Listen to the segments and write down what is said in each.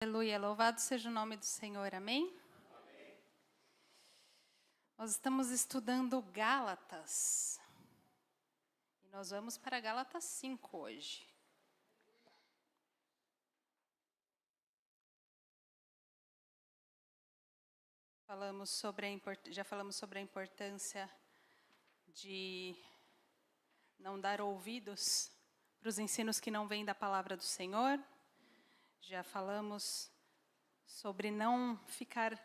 Aleluia, louvado seja o nome do Senhor, amém? Amém. Nós estamos estudando Gálatas, e nós vamos para Gálatas 5 hoje. Já falamos sobre a importância de não dar ouvidos para os ensinos que não vêm da palavra do Senhor. Já falamos sobre não ficar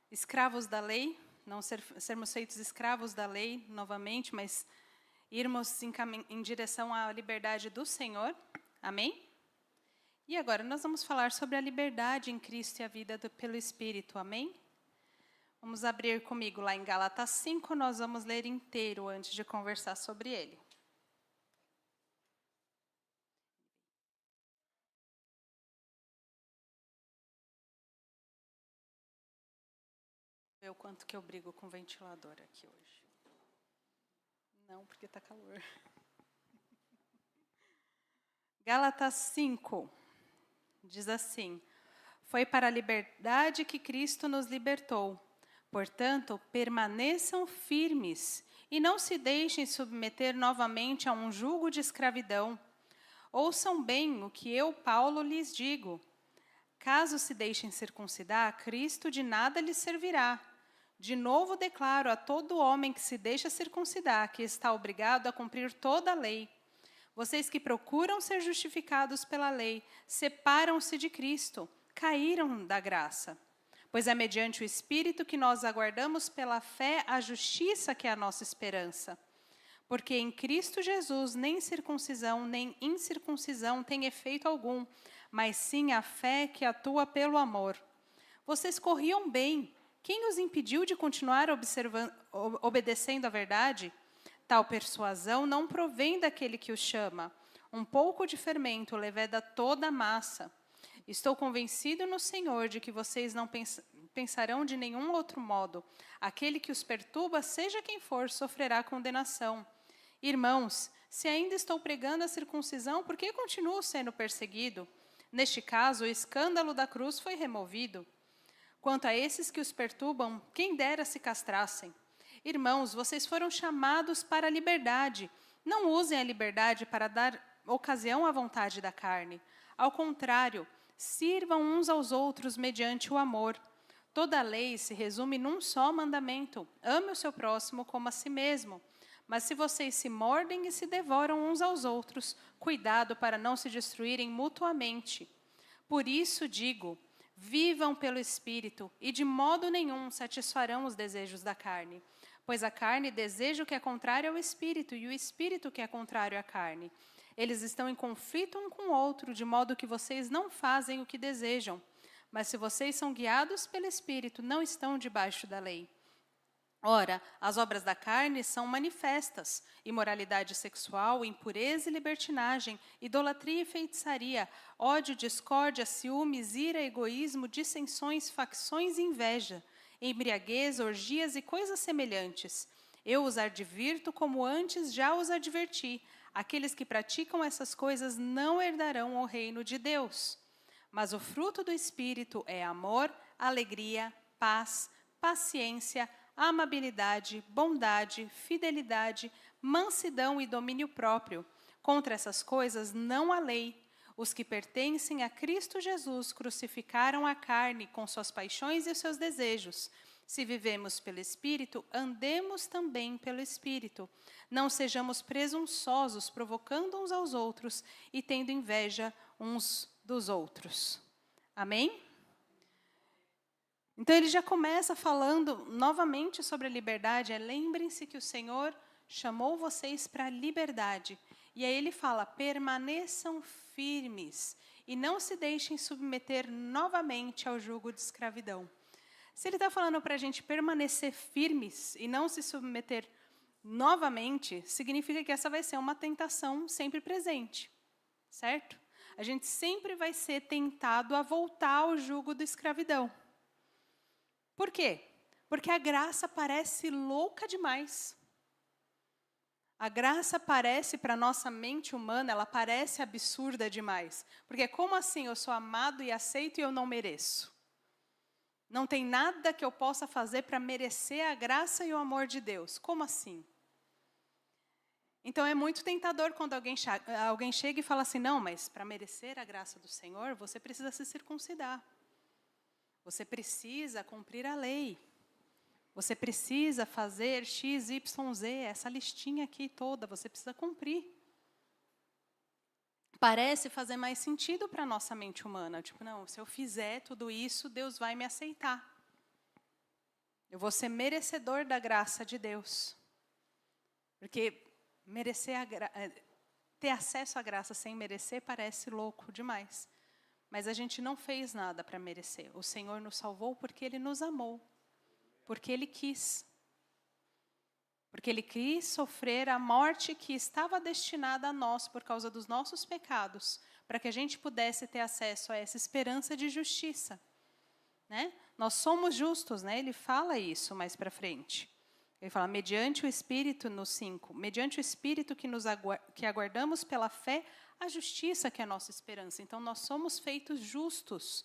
escravos da lei, não sermos feitos escravos da lei novamente, mas irmos em direção à liberdade do Senhor. Amém? E agora nós vamos falar sobre a liberdade em Cristo e a vida pelo Espírito. Amém? Vamos abrir comigo lá em Gálatas 5, nós vamos ler inteiro antes de conversar sobre ele. Ver o quanto que eu brigo com o ventilador aqui hoje. Não, porque está calor. Gálatas 5 diz assim: foi para a liberdade que Cristo nos libertou. Portanto, permaneçam firmes e não se deixem submeter novamente a um jugo de escravidão. Ouçam bem o que eu, Paulo, lhes digo. Caso se deixem circuncidar, Cristo de nada lhes servirá. De novo declaro a todo homem que se deixa circuncidar que está obrigado a cumprir toda a lei. Vocês que procuram ser justificados pela lei, separam-se de Cristo, caíram da graça. Pois é mediante o Espírito que nós aguardamos pela fé a justiça que é a nossa esperança. Porque em Cristo Jesus nem circuncisão nem incircuncisão tem efeito algum, mas sim a fé que atua pelo amor. Vocês corriam bem. Quem os impediu de continuar obedecendo a verdade? Tal persuasão não provém daquele que os chama. Um pouco de fermento leveda toda a massa. Estou convencido no Senhor de que vocês não pensarão de nenhum outro modo. Aquele que os perturba, seja quem for, sofrerá condenação. Irmãos, se ainda estou pregando a circuncisão, por que continuo sendo perseguido? Neste caso, o escândalo da cruz foi removido. Quanto a esses que os perturbam, quem dera se castrassem. Irmãos, vocês foram chamados para a liberdade. Não usem a liberdade para dar ocasião à vontade da carne. Ao contrário, sirvam uns aos outros mediante o amor. Toda a lei se resume num só mandamento: ame o seu próximo como a si mesmo. Mas se vocês se mordem e se devoram uns aos outros, cuidado para não se destruírem mutuamente. Por isso digo: vivam pelo Espírito, e de modo nenhum satisfarão os desejos da carne. Pois a carne deseja o que é contrário ao Espírito, e o Espírito o que é contrário à carne. Eles estão em conflito um com o outro, de modo que vocês não fazem o que desejam. Mas se vocês são guiados pelo Espírito, não estão debaixo da lei. Ora, as obras da carne são manifestas: imoralidade sexual, impureza e libertinagem, idolatria e feitiçaria, ódio, discórdia, ciúmes, ira, egoísmo, dissensões, facções e inveja, embriaguez, orgias e coisas semelhantes. Eu os advirto como antes já os adverti: aqueles que praticam essas coisas não herdarão o reino de Deus. Mas o fruto do Espírito é amor, alegria, paz, paciência, amabilidade, bondade, fidelidade, mansidão e domínio próprio. Contra essas coisas não há lei. Os que pertencem a Cristo Jesus crucificaram a carne com suas paixões e seus desejos. Se vivemos pelo Espírito, andemos também pelo Espírito. Não sejamos presunçosos, provocando uns aos outros e tendo inveja uns dos outros. Amém? Então ele já começa falando novamente sobre a liberdade. Lembrem-se que o Senhor chamou vocês para a liberdade. E aí ele fala: permaneçam firmes e não se deixem submeter novamente ao jugo de escravidão. Se ele está falando para a gente permanecer firmes e não se submeter novamente, significa que essa vai ser uma tentação sempre presente, certo? A gente sempre vai ser tentado a voltar ao jugo da escravidão. Por quê? Porque a graça parece louca demais. A graça parece, para a nossa mente humana, ela parece absurda demais. Porque como assim eu sou amado e aceito e eu não mereço? Não tem nada que eu possa fazer para merecer a graça e o amor de Deus. Como assim? Então é muito tentador quando alguém chega e fala assim, não, mas para merecer a graça do Senhor, você precisa se circuncidar. Você precisa cumprir a lei. Você precisa fazer X, Y, Z, essa listinha aqui toda, você precisa cumprir. Parece fazer mais sentido para a nossa mente humana. Tipo, não, se eu fizer tudo isso, Deus vai me aceitar. Eu vou ser merecedor da graça de Deus. Porque ter acesso à graça sem merecer parece louco demais. Mas a gente não fez nada para merecer. O Senhor nos salvou porque Ele nos amou. Porque Ele quis. Porque Ele quis sofrer a morte que estava destinada a nós por causa dos nossos pecados, para que a gente pudesse ter acesso a essa esperança de justiça. Né? Nós somos justos, né? Ele fala isso mais para frente. Ele fala, mediante o Espírito, no 5, mediante o Espírito que aguardamos pela fé, a justiça que é a nossa esperança. Então, nós somos feitos justos.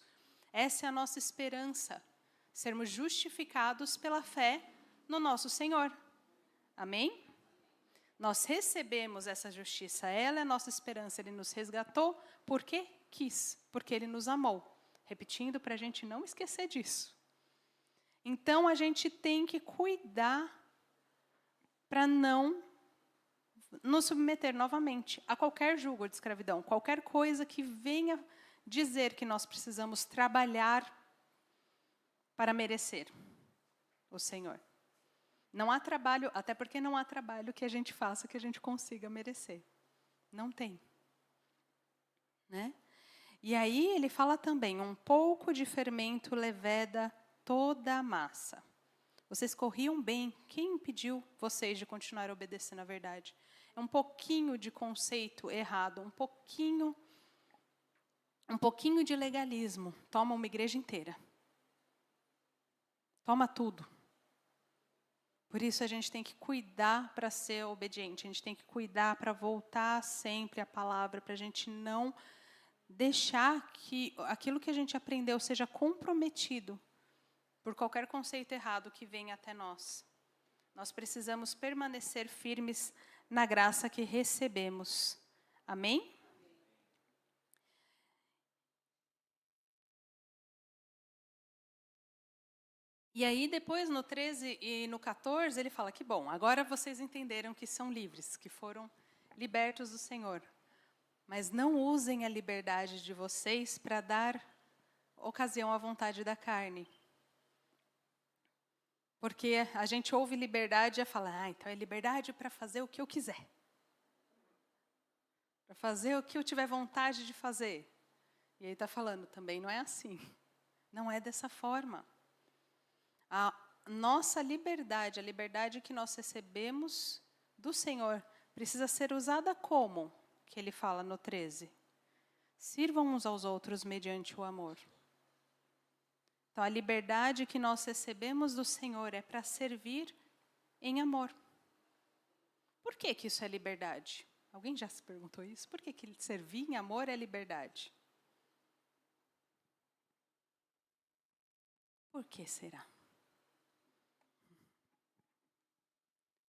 Essa é a nossa esperança. Sermos justificados pela fé no nosso Senhor. Amém? Nós recebemos essa justiça. Ela é a nossa esperança. Ele nos resgatou porque quis, porque Ele nos amou. Repetindo para a gente não esquecer disso. Então, a gente tem que cuidar para não nos submeter novamente a qualquer julgo de escravidão, qualquer coisa que venha dizer que nós precisamos trabalhar para merecer o Senhor. Não há trabalho, até porque não há trabalho que a gente faça que a gente consiga merecer. Não tem. Né? E aí ele fala também, um pouco de fermento leveda toda a massa. Vocês corriam bem, quem impediu vocês de continuar obedecendo a verdade? É um pouquinho de conceito errado, um pouquinho de legalismo. Toma uma igreja inteira. Toma tudo. Por isso a gente tem que cuidar para ser obediente, a gente tem que cuidar para voltar sempre à palavra, para a gente não deixar que aquilo que a gente aprendeu seja comprometido por qualquer conceito errado que venha até nós. Nós precisamos permanecer firmes na graça que recebemos. Amém? E aí depois no 13 e no 14 ele fala que bom, agora vocês entenderam que são livres, que foram libertos do Senhor. Mas não usem a liberdade de vocês para dar ocasião à vontade da carne. Porque a gente ouve liberdade e fala, então é liberdade para fazer o que eu quiser. Para fazer o que eu tiver vontade de fazer. E ele está falando, também não é assim. Não é dessa forma. A nossa liberdade, a liberdade que nós recebemos do Senhor, precisa ser usada como? Que ele fala no 13. Sirvam uns aos outros mediante o amor. Então, a liberdade que nós recebemos do Senhor é para servir em amor. Por que isso é liberdade? Alguém já se perguntou isso? Por que servir em amor é liberdade? Por que será?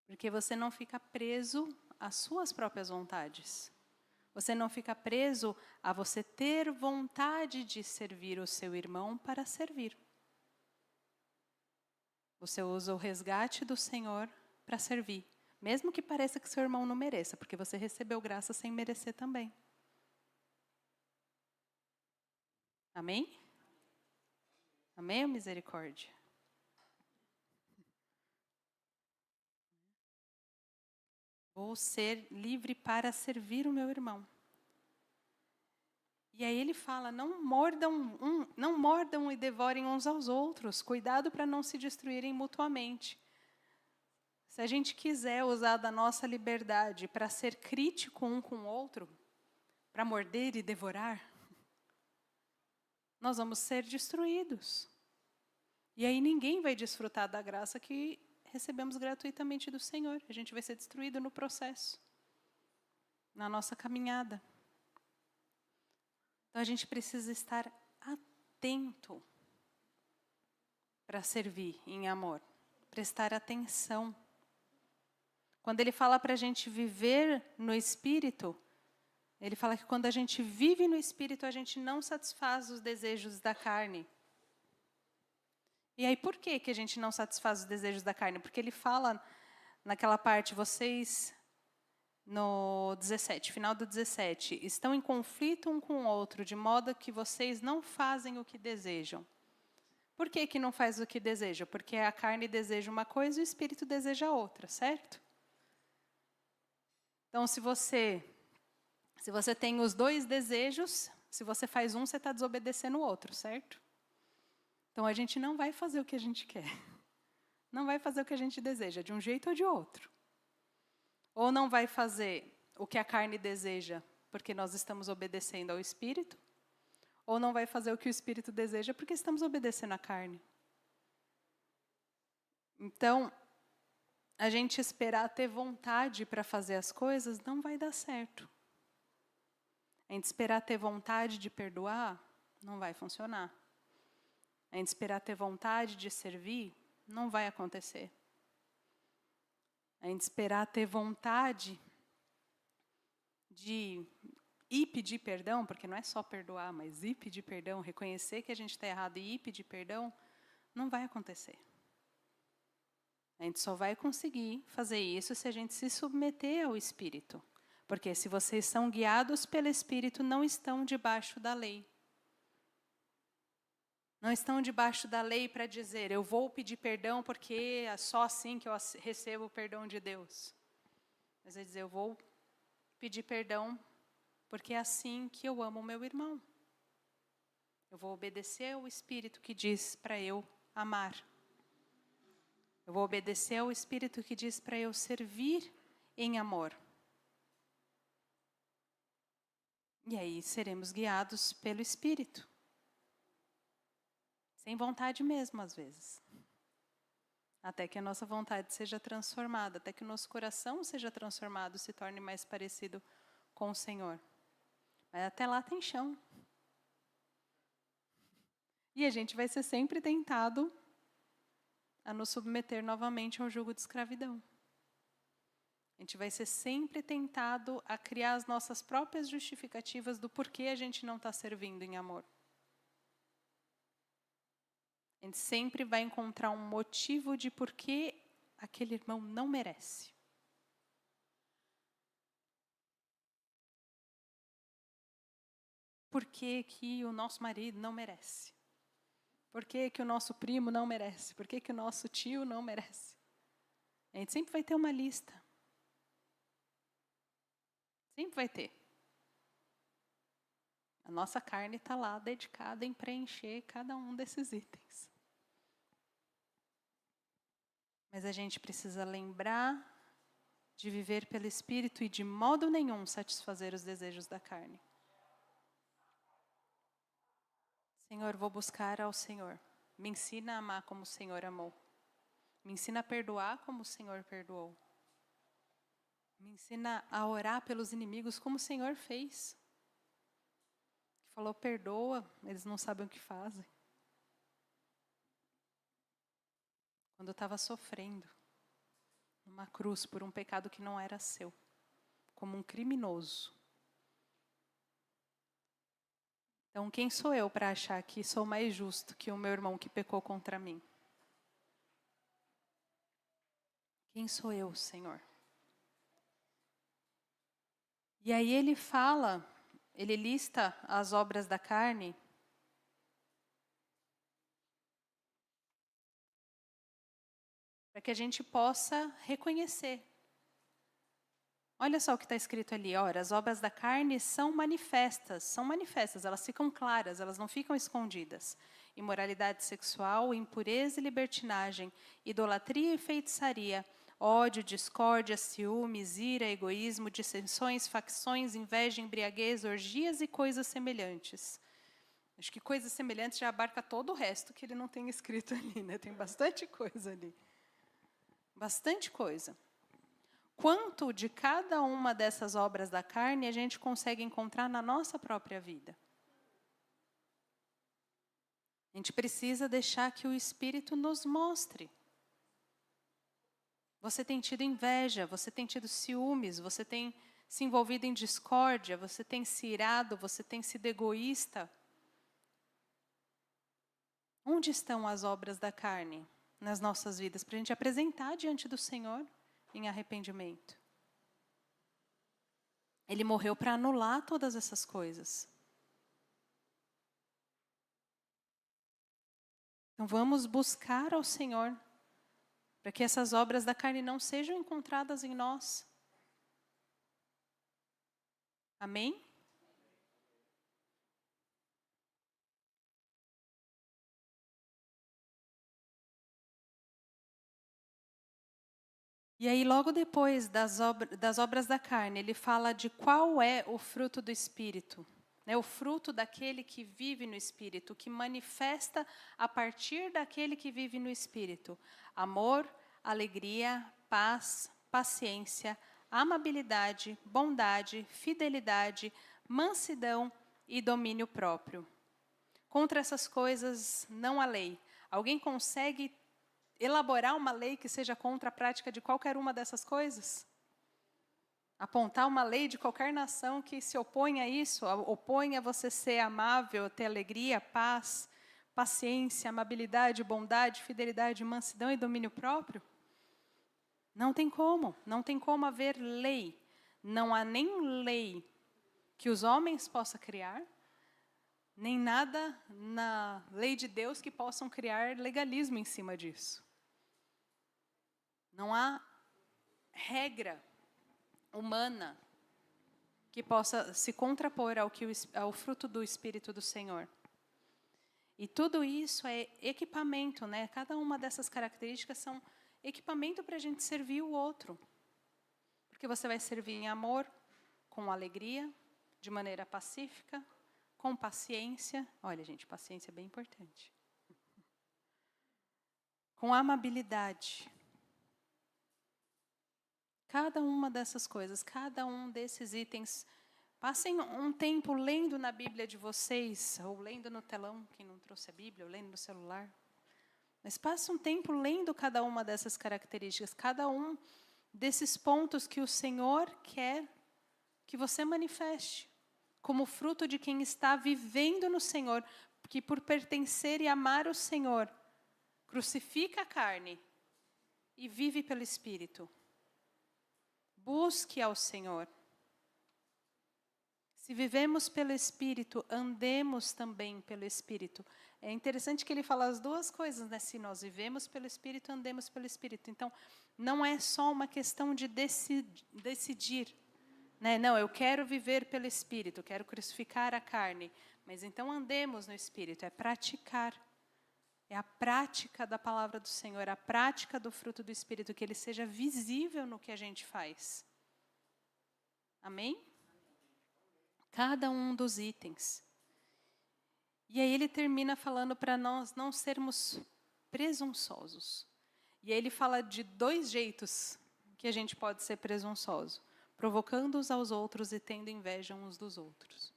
Porque você não fica preso às suas próprias vontades. Você não fica preso a você ter vontade de servir o seu irmão para servir. Você usa o resgate do Senhor para servir. Mesmo que pareça que seu irmão não mereça, porque você recebeu graça sem merecer também. Amém? Amém ou misericórdia? Vou ser livre para servir o meu irmão. E aí ele fala, não mordam e devorem uns aos outros. Cuidado para não se destruírem mutuamente. Se a gente quiser usar da nossa liberdade para ser crítico um com o outro, para morder e devorar, nós vamos ser destruídos. E aí ninguém vai desfrutar da graça que recebemos gratuitamente do Senhor. A gente vai ser destruído no processo, na nossa caminhada. Então, a gente precisa estar atento para servir em amor, prestar atenção. Quando ele fala para a gente viver no Espírito, ele fala que quando a gente vive no Espírito, a gente não satisfaz os desejos da carne. E aí, por que a gente não satisfaz os desejos da carne? Porque ele fala naquela parte, vocês, no 17, final do 17, estão em conflito um com o outro, de modo que vocês não fazem o que desejam. Por que não faz o que deseja? Porque a carne deseja uma coisa e o Espírito deseja outra, certo? Então, se você tem os dois desejos, se você faz um, você está desobedecendo o outro, certo? Então, a gente não vai fazer o que a gente quer. Não vai fazer o que a gente deseja, de um jeito ou de outro. Ou não vai fazer o que a carne deseja, porque nós estamos obedecendo ao Espírito, ou não vai fazer o que o Espírito deseja, porque estamos obedecendo à carne. Então, a gente esperar ter vontade para fazer as coisas não vai dar certo. A gente esperar ter vontade de perdoar não vai funcionar. A gente esperar ter vontade de servir não vai acontecer. A gente esperar ter vontade de ir pedir perdão, porque não é só perdoar, mas ir pedir perdão, reconhecer que a gente está errado e ir pedir perdão, não vai acontecer. A gente só vai conseguir fazer isso se a gente se submeter ao Espírito. Porque se vocês são guiados pelo Espírito, não estão debaixo da lei. Não estão debaixo da lei para dizer, eu vou pedir perdão porque é só assim que eu recebo o perdão de Deus. Mas é dizer, eu vou pedir perdão porque é assim que eu amo o meu irmão. Eu vou obedecer ao Espírito que diz para eu amar. Eu vou obedecer ao Espírito que diz para eu servir em amor. E aí seremos guiados pelo Espírito. Sem vontade mesmo, às vezes. Até que a nossa vontade seja transformada, até que o nosso coração seja transformado, se torne mais parecido com o Senhor. Mas até lá tem chão. E a gente vai ser sempre tentado a nos submeter novamente ao jugo de escravidão. A gente vai ser sempre tentado a criar as nossas próprias justificativas do porquê a gente não está servindo em amor. A gente sempre vai encontrar um motivo de por que aquele irmão não merece. Por que o nosso marido não merece? Por que o nosso primo não merece? Por que o nosso tio não merece? A gente sempre vai ter uma lista. Sempre vai ter. A nossa carne está lá dedicada em preencher cada um desses itens. Mas a gente precisa lembrar de viver pelo Espírito e de modo nenhum satisfazer os desejos da carne. Senhor, vou buscar ao Senhor. Me ensina a amar como o Senhor amou. Me ensina a perdoar como o Senhor perdoou. Me ensina a orar pelos inimigos como o Senhor fez. Que falou, perdoa, eles não sabem o que fazem. Quando eu estava sofrendo numa cruz por um pecado que não era seu, como um criminoso. Então, quem sou eu para achar que sou mais justo que o meu irmão que pecou contra mim? Quem sou eu, Senhor? E aí ele fala, ele lista as obras da carne. Para que a gente possa reconhecer. Olha só o que está escrito ali, ora, as obras da carne são manifestas, elas ficam claras, elas não ficam escondidas. Imoralidade sexual, impureza e libertinagem, idolatria e feitiçaria, ódio, discórdia, ciúmes, ira, egoísmo, dissensões, facções, inveja, embriaguez, orgias e coisas semelhantes. Acho que coisas semelhantes já abarca todo o resto que ele não tem escrito ali, né? Tem bastante coisa ali. Bastante coisa. Quanto de cada uma dessas obras da carne a gente consegue encontrar na nossa própria vida? A gente precisa deixar que o Espírito nos mostre. Você tem tido inveja, você tem tido ciúmes, você tem se envolvido em discórdia, você tem se irado, você tem sido egoísta. Onde estão as obras da carne nas nossas vidas para a gente apresentar diante do Senhor em arrependimento? Ele morreu para anular todas essas coisas. Então vamos buscar ao Senhor para que essas obras da carne não sejam encontradas em nós. Amém? E aí, logo depois das obras da carne, ele fala de qual é o fruto do Espírito. O fruto daquele que vive no Espírito, que manifesta a partir daquele que vive no Espírito. Amor, alegria, paz, paciência, amabilidade, bondade, fidelidade, mansidão e domínio próprio. Contra essas coisas não há lei. Alguém consegue elaborar uma lei que seja contra a prática de qualquer uma dessas coisas? Apontar uma lei de qualquer nação que se opõe a isso, opõe a você ser amável, ter alegria, paz, paciência, amabilidade, bondade, fidelidade, mansidão e domínio próprio? Não tem como haver lei. Não há nem lei que os homens possam criar, nem nada na lei de Deus que possam criar legalismo em cima disso. Não há regra humana que possa se contrapor ao fruto do Espírito do Senhor. E tudo isso é equipamento, né? Cada uma dessas características são equipamento para a gente servir o outro. Porque você vai servir em amor, com alegria, de maneira pacífica, com paciência. Olha, gente, paciência é bem importante. Com amabilidade. Cada uma dessas coisas, cada um desses itens, passem um tempo lendo na Bíblia de vocês, ou lendo no telão, quem não trouxe a Bíblia, ou lendo no celular. Mas passe um tempo lendo cada uma dessas características, cada um desses pontos que o Senhor quer que você manifeste, como fruto de quem está vivendo no Senhor, que por pertencer e amar o Senhor, crucifica a carne e vive pelo Espírito. Busque ao Senhor. Se vivemos pelo Espírito, andemos também pelo Espírito. É interessante que ele fala as duas coisas, né? Se nós vivemos pelo Espírito, andemos pelo Espírito. Então, não é só uma questão de decidir. Né? Não, eu quero viver pelo Espírito, quero crucificar a carne. Mas então andemos no Espírito, é praticar. É a prática da palavra do Senhor, a prática do fruto do Espírito, que ele seja visível no que a gente faz. Amém? Cada um dos itens. E aí ele termina falando para nós não sermos presunçosos. E aí ele fala de 2 jeitos que a gente pode ser presunçoso. Provocando uns aos outros e tendo inveja uns dos outros.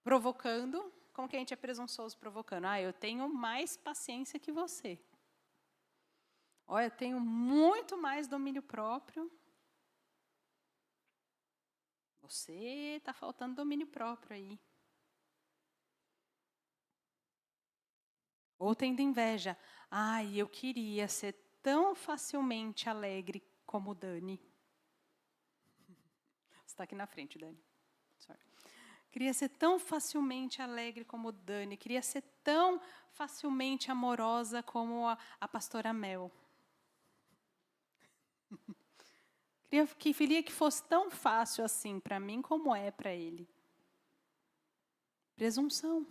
Provocando, como que a gente é presunçoso provocando? Eu tenho mais paciência que você. Olha, eu tenho muito mais domínio próprio. Você está faltando domínio próprio aí. Ou tendo inveja. Eu queria ser tão facilmente alegre como Dani. Você está aqui na frente, Dani. Sorry. Queria ser tão facilmente alegre como Dani. Queria ser tão facilmente amorosa como a pastora Mel. Queria que fosse tão fácil assim para mim como é para ele. Presunção.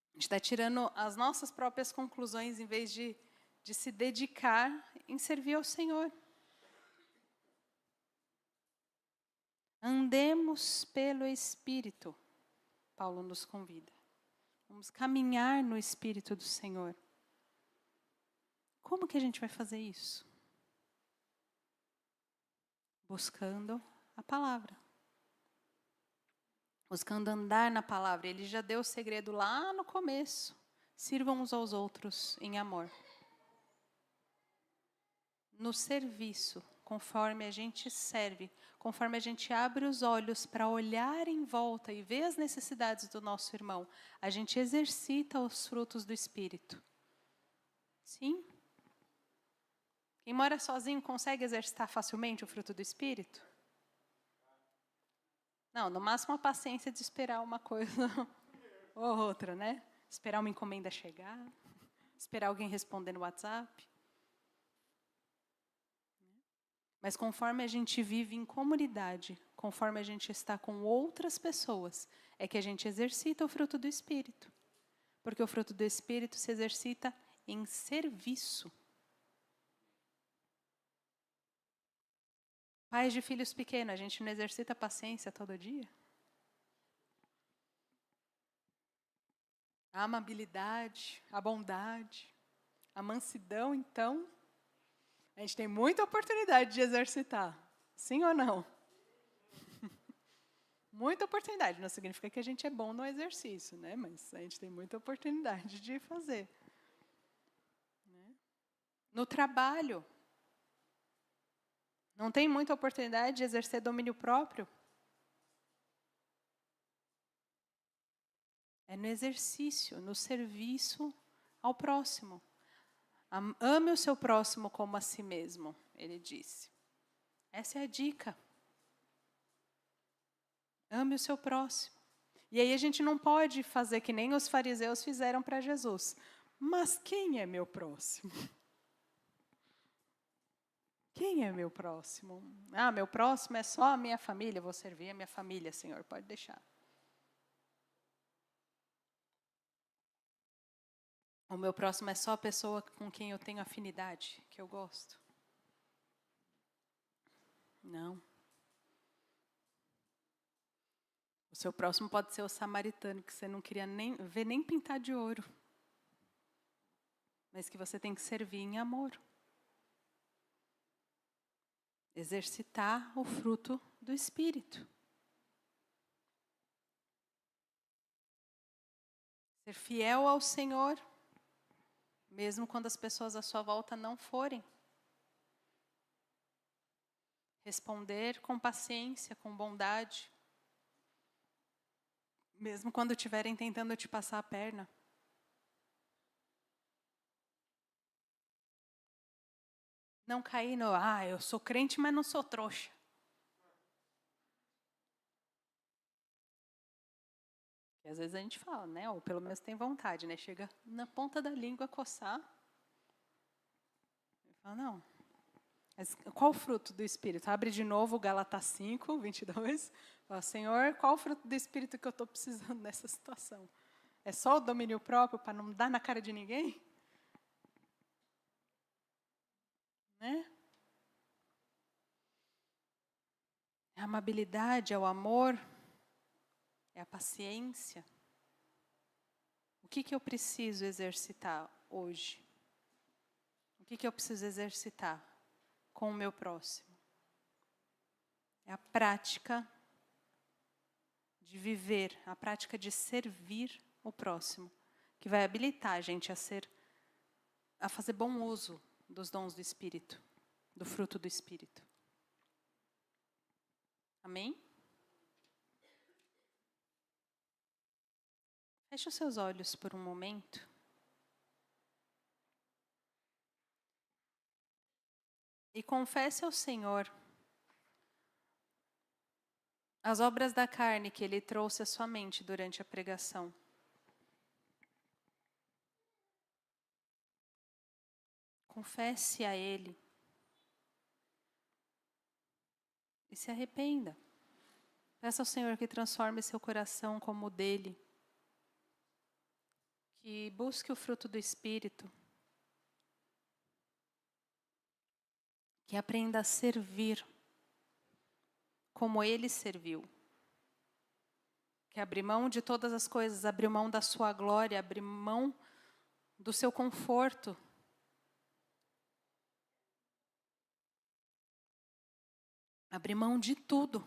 A gente está tirando as nossas próprias conclusões em vez de se dedicar em servir ao Senhor. Andemos pelo Espírito, Paulo nos convida. Vamos caminhar no Espírito do Senhor. Como que a gente vai fazer isso? Buscando a palavra. Buscando andar na palavra. Ele já deu o segredo lá no começo. Sirvam uns aos outros em amor. No serviço, conforme a gente serve, conforme a gente abre os olhos para olhar em volta e ver as necessidades do nosso irmão, a gente exercita os frutos do Espírito. Sim? Quem mora sozinho consegue exercitar facilmente o fruto do Espírito? Não, no máximo a paciência de esperar uma coisa ou outra, né? Esperar uma encomenda chegar, esperar alguém responder no WhatsApp. Mas conforme a gente vive em comunidade, conforme a gente está com outras pessoas, é que a gente exercita o fruto do Espírito. Porque o fruto do Espírito se exercita em serviço. Pais de filhos pequenos, a gente não exercita a paciência todo dia? A amabilidade, a bondade, a mansidão, então, a gente tem muita oportunidade de exercitar. Sim ou não? Muita oportunidade. Não significa que a gente é bom no exercício, né? Mas a gente tem muita oportunidade de fazer. No trabalho, não tem muita oportunidade de exercer domínio próprio? É no exercício, no serviço ao próximo. Ame o seu próximo como a si mesmo, ele disse. Essa é a dica. Ame o seu próximo. E aí a gente não pode fazer que nem os fariseus fizeram para Jesus. Mas quem é meu próximo? Quem é meu próximo? Ah, meu próximo é só a minha família, eu vou servir a minha família, Senhor, pode deixar. O meu próximo é só a pessoa com quem eu tenho afinidade, que eu gosto. Não. O seu próximo pode ser o samaritano, que você não queria nem ver nem pintar de ouro. Mas que você tem que servir em amor. Exercitar o fruto do Espírito. Ser fiel ao Senhor, mesmo quando as pessoas à sua volta não forem. Responder com paciência, com bondade. Mesmo quando estiverem tentando te passar a perna. Não cair no, eu sou crente, mas não sou trouxa. E às vezes a gente fala, né? Ou pelo menos tem vontade, né? Chega na ponta da língua a coçar. E fala, não. Mas qual o fruto do Espírito? Abre de novo Gálatas 5, 22. Fala, Senhor, qual o fruto do Espírito que eu estou precisando nessa situação? É só o domínio próprio para não dar na cara de ninguém? Né? É a amabilidade, é o amor, é a paciência. O que eu preciso exercitar hoje? O que eu preciso exercitar com o meu próximo? É a prática de viver, a prática de servir o próximo, que vai habilitar a gente a fazer bom uso dos dons do Espírito, do fruto do Espírito. Amém? Feche os seus olhos por um momento. E confesse ao Senhor as obras da carne que Ele trouxe à sua mente durante a pregação. Confesse a Ele. E se arrependa. Peça ao Senhor que transforme seu coração como o dele. Que busque o fruto do Espírito. Que aprenda a servir como Ele serviu. Quer abrir mão de todas as coisas, abrir mão da sua glória, abrir mão do seu conforto. Abrir mão de tudo.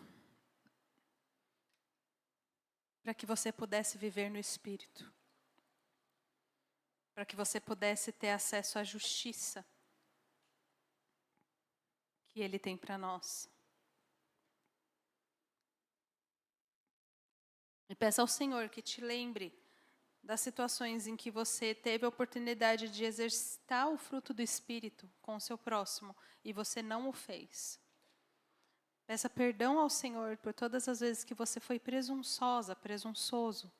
Para que você pudesse viver no Espírito. Para que você pudesse ter acesso à justiça que Ele tem para nós. E peça ao Senhor que te lembre das situações em que você teve a oportunidade de exercitar o fruto do Espírito com o seu próximo e você não o fez. Peça perdão ao Senhor por todas as vezes que você foi presunçosa, presunçoso.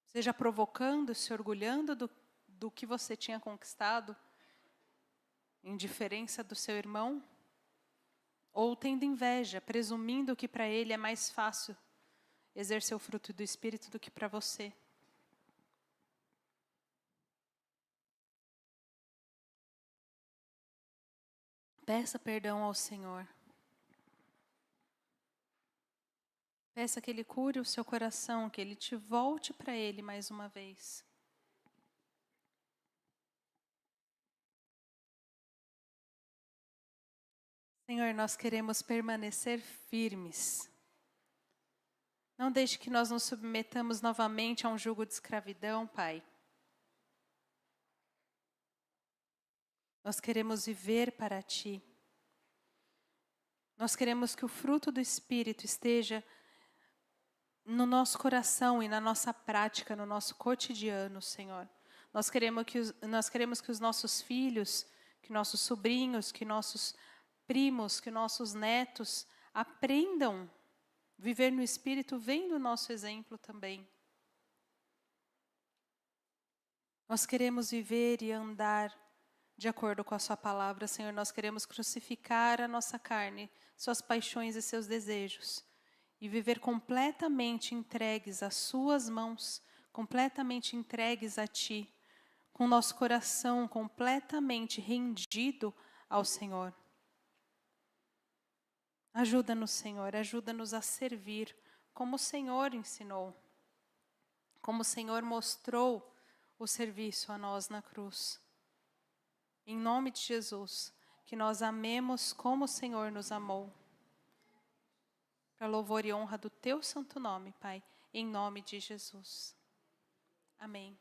Seja provocando, se orgulhando do que você tinha conquistado, em diferença do seu irmão, ou tendo inveja, presumindo que para ele é mais fácil exercer o fruto do Espírito do que para você. Peça perdão ao Senhor. Peça que Ele cure o seu coração, que Ele te volte para Ele mais uma vez. Senhor, nós queremos permanecer firmes. Não deixe que nós nos submetamos novamente a um jugo de escravidão, Pai. Nós queremos viver para Ti. Nós queremos que o fruto do Espírito esteja no nosso coração e na nossa prática, no nosso cotidiano, Senhor. Nós queremos que os nossos filhos, que nossos sobrinhos, que nossos primos, que nossos netos aprendam a viver no Espírito, vendo o nosso exemplo também. Nós queremos viver e andar de acordo com a sua palavra, Senhor. Nós queremos crucificar a nossa carne, suas paixões e seus desejos, e viver completamente entregues às suas mãos, completamente entregues a Ti, com nosso coração completamente rendido ao Senhor. Ajuda-nos, Senhor, ajuda-nos a servir como o Senhor ensinou, como o Senhor mostrou o serviço a nós na cruz. Em nome de Jesus, que nós amemos como o Senhor nos amou. Para louvor e honra do Teu santo nome, Pai, em nome de Jesus. Amém.